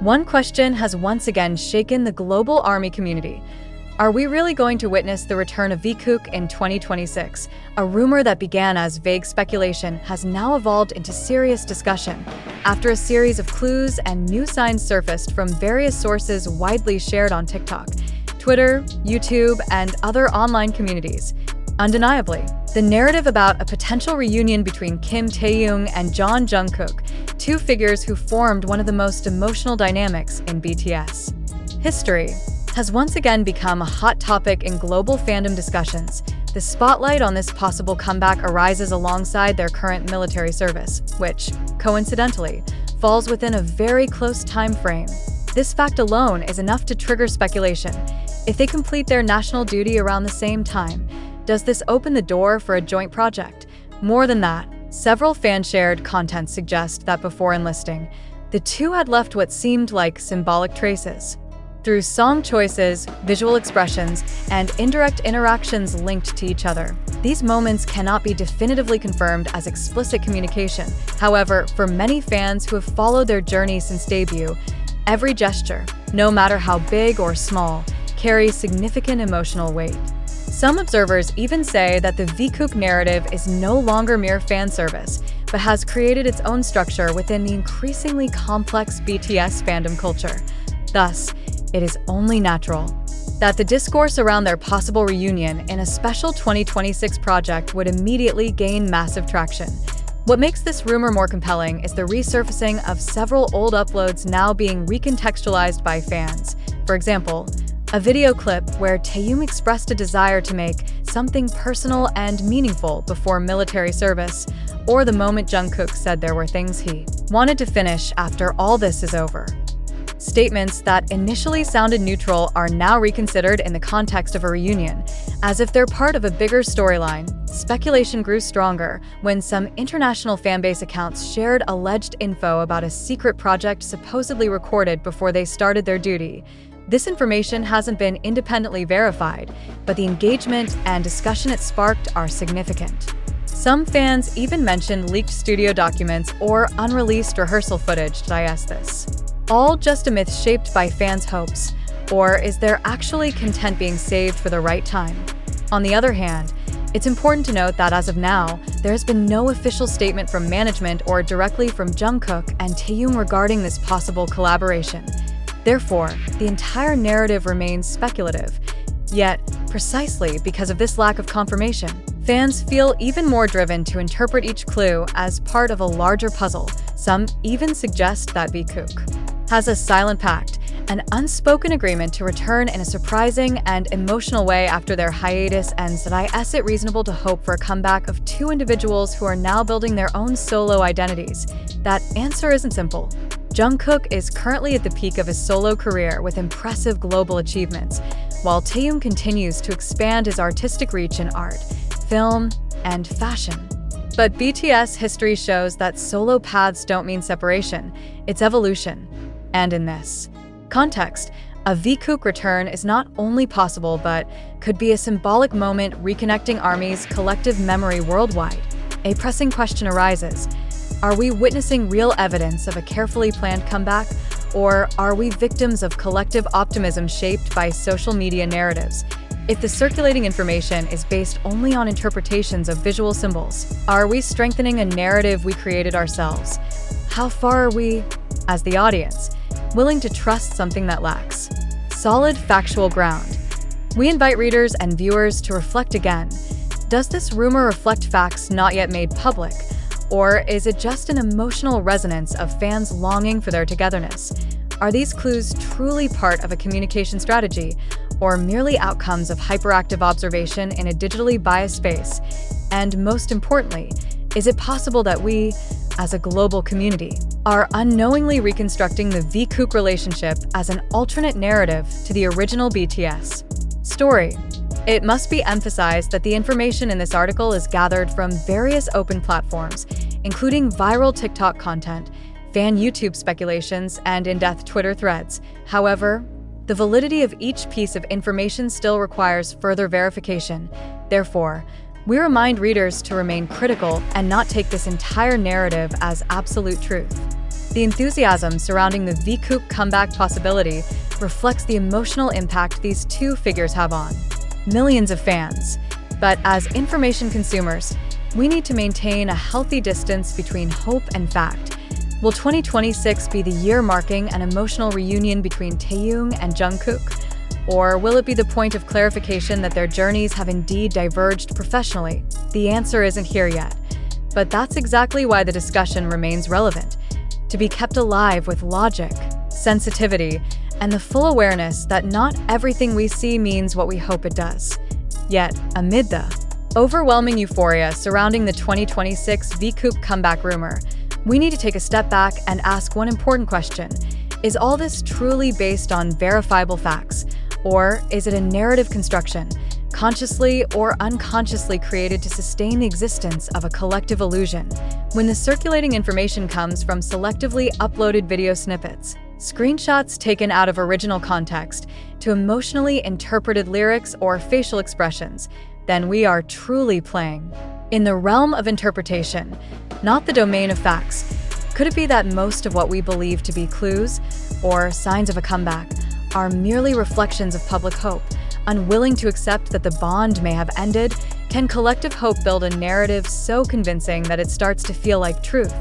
One question has once again shaken the global ARMY community. Are we really going to witness the return of VKook in 2026? A rumor that began as vague speculation has now evolved into serious discussion after a series of clues and new signs surfaced from various sources widely shared on TikTok, Twitter, YouTube, and other online communities. Undeniably, the narrative about a potential reunion between Kim Taehyung and Jungkook, two figures who formed one of the most emotional dynamics in BTS history, has once again become a hot topic in global fandom discussions. The spotlight on this possible comeback arises alongside their current military service, which, coincidentally, falls within a very close time frame. This fact alone is enough to trigger speculation. If they complete their national duty around the same time, does this open the door for a joint project? More than that, several fan-shared content suggest that before enlisting, the two had left what seemed like symbolic traces. Through song choices, visual expressions, and indirect interactions linked to each other, these moments cannot be definitively confirmed as explicit communication. However, for many fans who have followed their journey since debut, every gesture, no matter how big or small, carries significant emotional weight. Some observers even say that the VKook narrative is no longer mere fan service, but has created its own structure within the increasingly complex BTS fandom culture. Thus, it is only natural that the discourse around their possible reunion in a special 2026 project would immediately gain massive traction. What makes this rumor more compelling is the resurfacing of several old uploads now being recontextualized by fans. For example, a video clip where Taehyung expressed a desire to make something personal and meaningful before military service, or the moment Jungkook said there were things he wanted to finish after all this is over. Statements that initially sounded neutral are now reconsidered in the context of a reunion, as if they're part of a bigger storyline. Speculation grew stronger when some international fanbase accounts shared alleged info about a secret project supposedly recorded before they started their duty. This information hasn't been independently verified, but the engagement and discussion it sparked are significant. Some fans even mentioned leaked studio documents or unreleased rehearsal footage to digest this. All just a myth shaped by fans' hopes, or is there actually content being saved for the right time? On the other hand, it's important to note that as of now, there has been no official statement from management or directly from Jungkook and Taehyung regarding this possible collaboration. Therefore, the entire narrative remains speculative. Yet, precisely because of this lack of confirmation, fans feel even more driven to interpret each clue as part of a larger puzzle. Some even suggest that VKook has a silent pact, an unspoken agreement to return in a surprising and emotional way after their hiatus ends. That is it reasonable to hope for a comeback of two individuals who are now building their own solo identities? That answer isn't simple. Jungkook is currently at the peak of his solo career with impressive global achievements, while Taehyung continues to expand his artistic reach in art, film, and fashion. But BTS history shows that solo paths don't mean separation, it's evolution. And in this context, a VKook return is not only possible but could be a symbolic moment reconnecting ARMY's collective memory worldwide. A pressing question arises. Are we witnessing real evidence of a carefully planned comeback, or are we victims of collective optimism shaped by social media narratives? If the circulating information is based only on interpretations of visual symbols, are we strengthening a narrative we created ourselves? How far are we, as the audience, willing to trust something that lacks solid factual ground? We invite readers and viewers to reflect again. Does this rumor reflect facts not yet made public? Or is it just an emotional resonance of fans longing for their togetherness? Are these clues truly part of a communication strategy, or merely outcomes of hyperactive observation in a digitally biased space? And most importantly, is it possible that we, as a global community, are unknowingly reconstructing the VKook relationship as an alternate narrative to the original BTS story? It must be emphasized that the information in this article is gathered from various open platforms, including viral TikTok content, fan YouTube speculations, and in-depth Twitter threads. However, the validity of each piece of information still requires further verification. Therefore, we remind readers to remain critical and not take this entire narrative as absolute truth. The enthusiasm surrounding the VKook comeback possibility reflects the emotional impact these two figures have on millions of fans. But as information consumers, we need to maintain a healthy distance between hope and fact. Will 2026 be the year marking an emotional reunion between Taehyung and Jungkook? Or will it be the point of clarification that their journeys have indeed diverged professionally? The answer isn't here yet. But that's exactly why the discussion remains relevant. To be kept alive with logic, sensitivity, and the full awareness that not everything we see means what we hope it does. Yet, amid the overwhelming euphoria surrounding the 2026 VKook comeback rumor, we need to take a step back and ask one important question. Is all this truly based on verifiable facts? Or is it a narrative construction, consciously or unconsciously created to sustain the existence of a collective illusion? When the circulating information comes from selectively uploaded video snippets, screenshots taken out of original context, to emotionally interpreted lyrics or facial expressions, then we are truly playing in the realm of interpretation, not the domain of facts. Could it be that most of what we believe to be clues or signs of a comeback are merely reflections of public hope, unwilling to accept that the bond may have ended? Can collective hope build a narrative so convincing that it starts to feel like truth?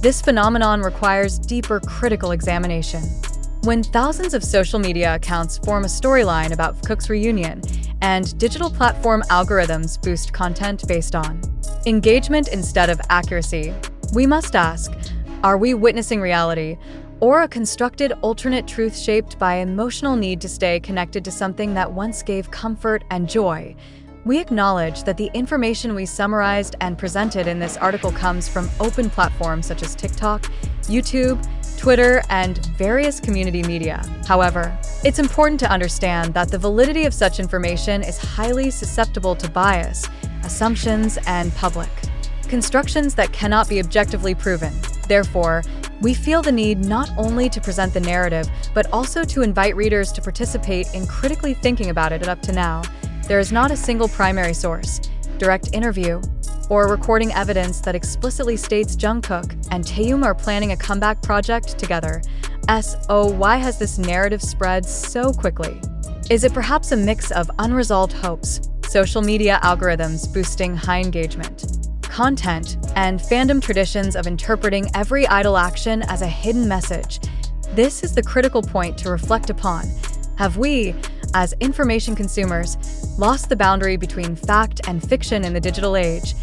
This phenomenon requires deeper critical examination. When thousands of social media accounts form a storyline about Cook's reunion, and digital platform algorithms boost content based on engagement instead of accuracy, we must ask, are we witnessing reality, or a constructed alternate truth shaped by emotional need to stay connected to something that once gave comfort and joy? We acknowledge that the information we summarized and presented in this article comes from open platforms such as TikTok, YouTube, Twitter, and various community media. However, it's important to understand that the validity of such information is highly susceptible to bias, assumptions, and public constructions that cannot be objectively proven. Therefore, we feel the need not only to present the narrative, but also to invite readers to participate in critically thinking about it. Up to now, there is not a single primary source, direct interview, or recording evidence that explicitly states Jungkook and Taehyung are planning a comeback project together. So why has this narrative spread so quickly? Is it perhaps a mix of unresolved hopes, social media algorithms boosting high engagement content, and fandom traditions of interpreting every idol action as a hidden message? This is the critical point to reflect upon. Have we, as information consumers, lost the boundary between fact and fiction in the digital age?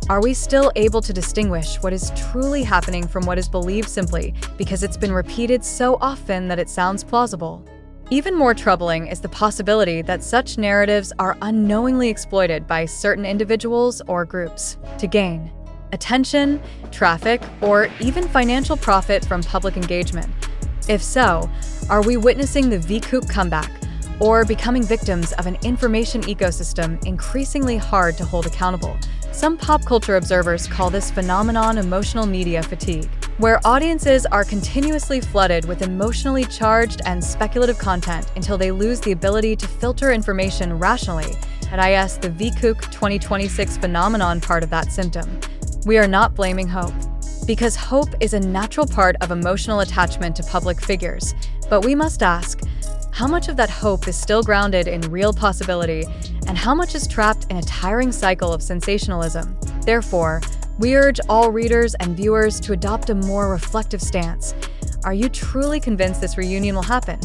Are we still able to distinguish what is truly happening from what is believed simply because it's been repeated so often that it sounds plausible? Even more troubling is the possibility that such narratives are unknowingly exploited by certain individuals or groups to gain attention, traffic, or even financial profit from public engagement. If so, are we witnessing the VKook comeback, or becoming victims of an information ecosystem increasingly hard to hold accountable? Some pop culture observers call this phenomenon emotional media fatigue, where audiences are continuously flooded with emotionally charged and speculative content until they lose the ability to filter information rationally. And the VKook 2026 phenomenon part of that symptom. We are not blaming hope, because hope is a natural part of emotional attachment to public figures. But we must ask, how much of that hope is still grounded in real possibility, and how much is trapped in a tiring cycle of sensationalism? Therefore, we urge all readers and viewers to adopt a more reflective stance. Are you truly convinced this reunion will happen?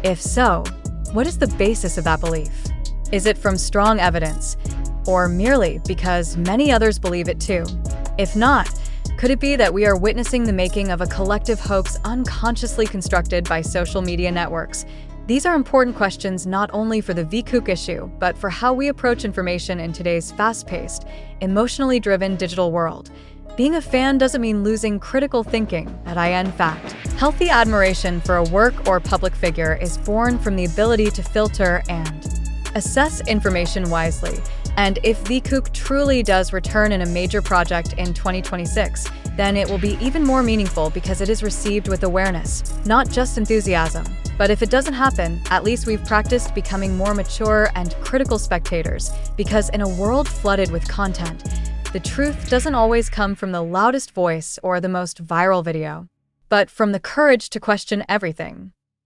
If so, what is the basis of that belief? Is it from strong evidence, or merely because many others believe it too? If not, could it be that we are witnessing the making of a collective hoax unconsciously constructed by social media networks? These are important questions not only for the VKook issue, but for how we approach information in today's fast-paced, emotionally driven digital world. Being a fan doesn't mean losing critical thinking. In fact, healthy admiration for a work or public figure is born from the ability to filter and assess information wisely. And if VKook truly does return in a major project in 2026, then it will be even more meaningful because it is received with awareness, not just enthusiasm. But if it doesn't happen, at least we've practiced becoming more mature and critical spectators, because in a world flooded with content, the truth doesn't always come from the loudest voice or the most viral video. but from the courage to question everything.